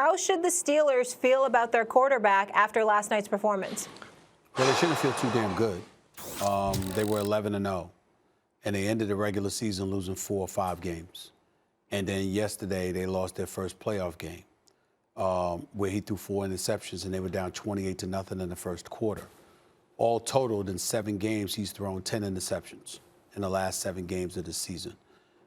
How should the Steelers feel about their quarterback after last night's performance? Well, they shouldn't feel too damn good. They were 11-0, and they ended the regular season losing 4 or 5 games. And then yesterday they lost their first playoff game, where he threw 4 interceptions, and they were down 28-0 in the first quarter. All totaled in 7 games, he's thrown 10 interceptions in the last 7 games of the season.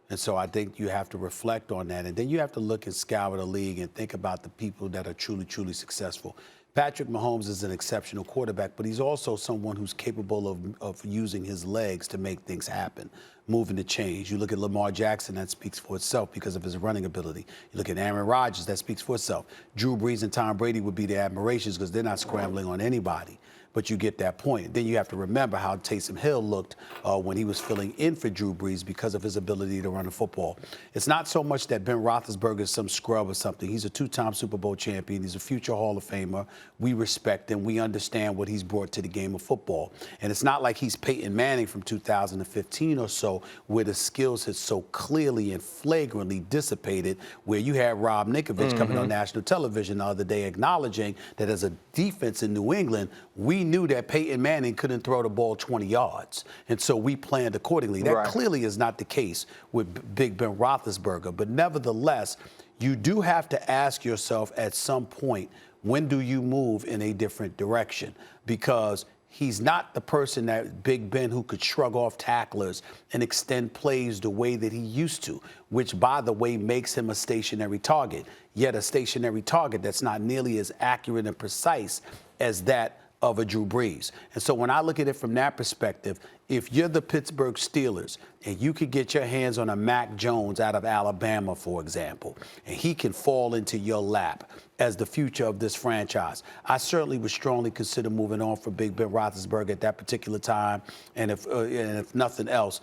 And so I think you have to reflect on that. And then you have to look and scour the league and think about the people that are truly, truly successful. Patrick Mahomes is an exceptional quarterback, but he's also someone who's capable of using his legs to make things happen, moving the chains. You look at Lamar Jackson, that speaks for itself because of his running ability. You look at Aaron Rodgers, that speaks for itself. Drew Brees and Tom Brady would be the admirations because they're not scrambling on anybody. But you get that point. Then you have to remember how Taysom Hill looked when he was filling in for Drew Brees because of his ability to run the football. It's not so much that Ben Roethlisberger is some scrub or something. He's a 2-time Super Bowl champion. He's a future Hall of Famer. We respect him. We understand what he's brought to the game of football. And it's not like he's Peyton Manning from 2015 or so, where the skills had so clearly and flagrantly dissipated, where you had Rob Ninkovich coming on national television the other day acknowledging that as a defense in New England, we knew that Peyton Manning couldn't throw the ball 20 yards. And so we planned accordingly. That clearly is not the case with Big Ben Roethlisberger. But nevertheless, you do have to ask yourself at some point, when do you move in a different direction? Because he's not the person that Big Ben who could shrug off tacklers and extend plays the way that he used to, which, by the way, makes him a stationary target, yet a stationary target that's not nearly as accurate and precise as that of a Drew Brees. And so when I look at it from that perspective, if you're the Pittsburgh Steelers and you could get your hands on a Mac Jones out of Alabama, for example, and he can fall into your lap as the future of this franchise, I certainly would strongly consider moving on for Big Ben Roethlisberger at that particular time. And if nothing else,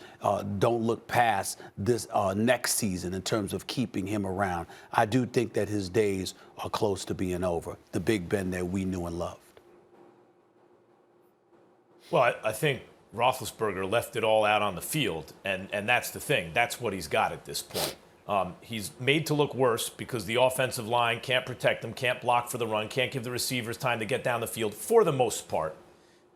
don't look past this next season in terms of keeping him around. I do think that his days are close to being over, the Big Ben that we knew and loved. Well, I think Roethlisberger left it all out on the field, and that's the thing. That's what he's got at this point. He's made to look worse because the offensive line can't protect him, can't block for the run, can't give the receivers time to get down the field for the most part,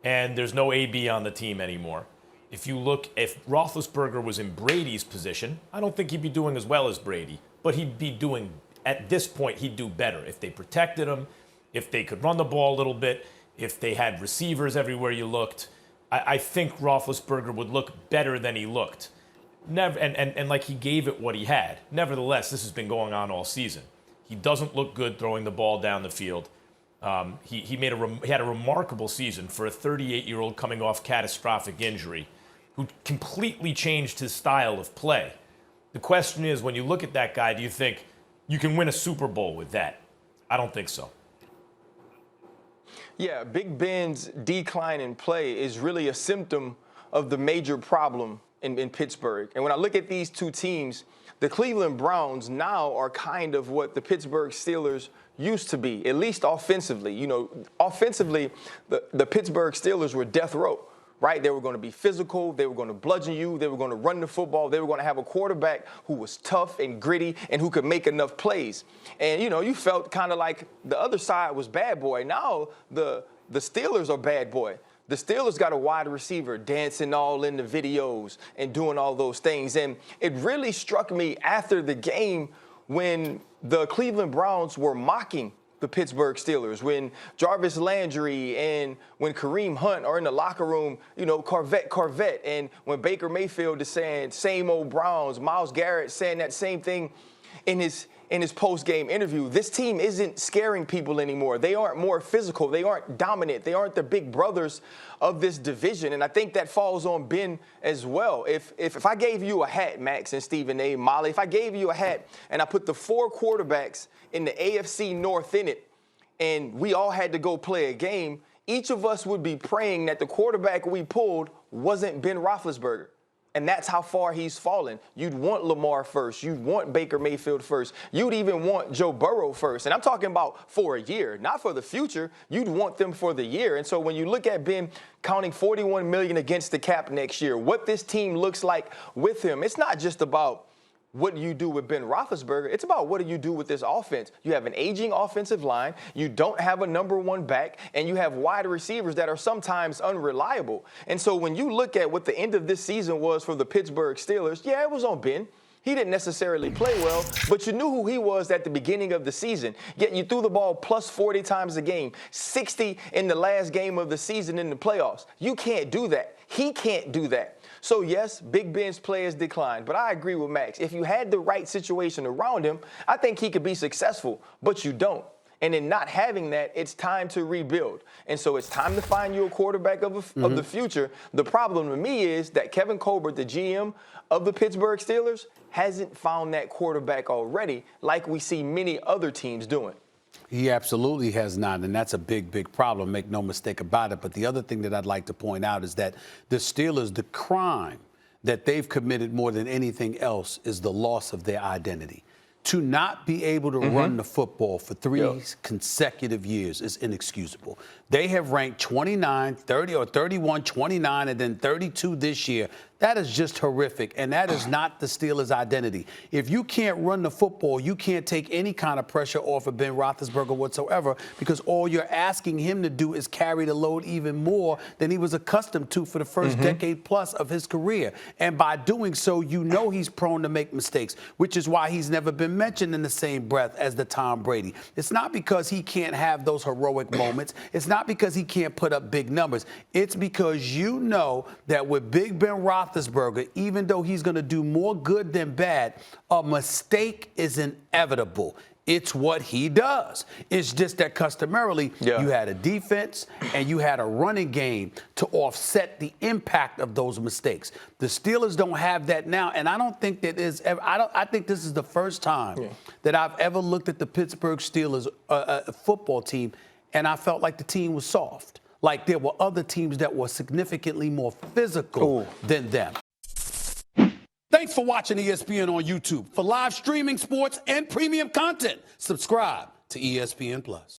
and there's no AB on the team anymore. If Roethlisberger was in Brady's position, I don't think he'd be doing as well as Brady, but he'd be doing, at this point, he'd do better. If they protected him, if they could run the ball a little bit, if they had receivers everywhere you looked, I think Roethlisberger would look better than he looked. And like he gave it what he had. Nevertheless, this has been going on all season. He doesn't look good throwing the ball down the field. He had a remarkable season for a 38-year-old coming off catastrophic injury who completely changed his style of play. The question is, when you look at that guy, do you think you can win a Super Bowl with that? I don't think so. Yeah, Big Ben's decline in play is really a symptom of the major problem in Pittsburgh. And when I look at these two teams, the Cleveland Browns now are kind of what the Pittsburgh Steelers used to be, at least offensively. You know, offensively, the Pittsburgh Steelers were death row, right? They were going to be physical. They were going to bludgeon you. They were going to run the football. They were going to have a quarterback who was tough and gritty and who could make enough plays. And, you know, you felt kind of like the other side was bad boy. Now the Steelers are bad boy. The Steelers got a wide receiver dancing all in the videos and doing all those things. And it really struck me after the game when the Cleveland Browns were mocking the Pittsburgh Steelers, when Jarvis Landry and when Kareem Hunt are in the locker room, you know, Corvette, and when Baker Mayfield is saying same old Browns, Myles Garrett saying that same thing in his post-game interview. This team isn't scaring people anymore. They aren't more physical. They aren't dominant. They aren't the big brothers of this division. And I think that falls on Ben as well. If I gave you a hat, Max and Stephen A. Molly, if I gave you a hat and I put the 4 quarterbacks in the AFC North in it, and we all had to go play a game, each of us would be praying that the quarterback we pulled wasn't Ben Roethlisberger. And that's how far he's fallen. You'd want Lamar first. You'd want Baker Mayfield first. You'd even want Joe Burrow first. And I'm talking about for a year, not for the future. You'd want them for the year. And so when you look at Ben counting $41 million against the cap next year, what this team looks like with him, it's not just about what do you do with Ben Roethlisberger. It's about what do you do with this offense. You have an aging offensive line. You don't have a number one back, and you have wide receivers that are sometimes unreliable. And so when you look at what the end of this season was for the Pittsburgh Steelers, yeah, it was on Ben. He didn't necessarily play well, but you knew who he was at the beginning of the season. Yet you threw the ball plus 40 times a game, 60 in the last game of the season in the playoffs. You can't do that. He can't do that. So, yes, Big Ben's play has declined, but I agree with Max. If you had the right situation around him, I think he could be successful, but you don't. And in not having that, it's time to rebuild. And so it's time to find you a quarterback of the future. The problem to me is that Kevin Colbert, the GM of the Pittsburgh Steelers, hasn't found that quarterback already like we see many other teams doing. He absolutely has not, and that's a big, big problem. Make no mistake about it. But the other thing that I'd like to point out is that the Steelers, the crime that they've committed more than anything else is the loss of their identity. To not be able to run the football for three consecutive years is inexcusable. They have ranked 29, 30, or 31, 29, and then 32 this year. That is just horrific, and that is not the Steelers' identity. If you can't run the football, you can't take any kind of pressure off of Ben Roethlisberger whatsoever, because all you're asking him to do is carry the load even more than he was accustomed to for the first decade plus of his career. And by doing so, you know he's prone to make mistakes, which is why he's never been mentioned in the same breath as the Tom Brady. It's not because he can't have those heroic moments. It's not because he can't put up big numbers. It's because you know that with Big Ben Roethlisberger, even though he's going to do more good than bad, a mistake is inevitable. It's what he does. It's just that customarily you had a defense and you had a running game to offset the impact of those mistakes. The Steelers don't have that now, and I don't think that is ever. I think this is the first time that I've ever looked at the Pittsburgh Steelers football team and I felt like the team was soft. Like there were other teams that were significantly more physical than them. Thanks for watching ESPN on YouTube. For live streaming, sports, and premium content, subscribe to ESPN+.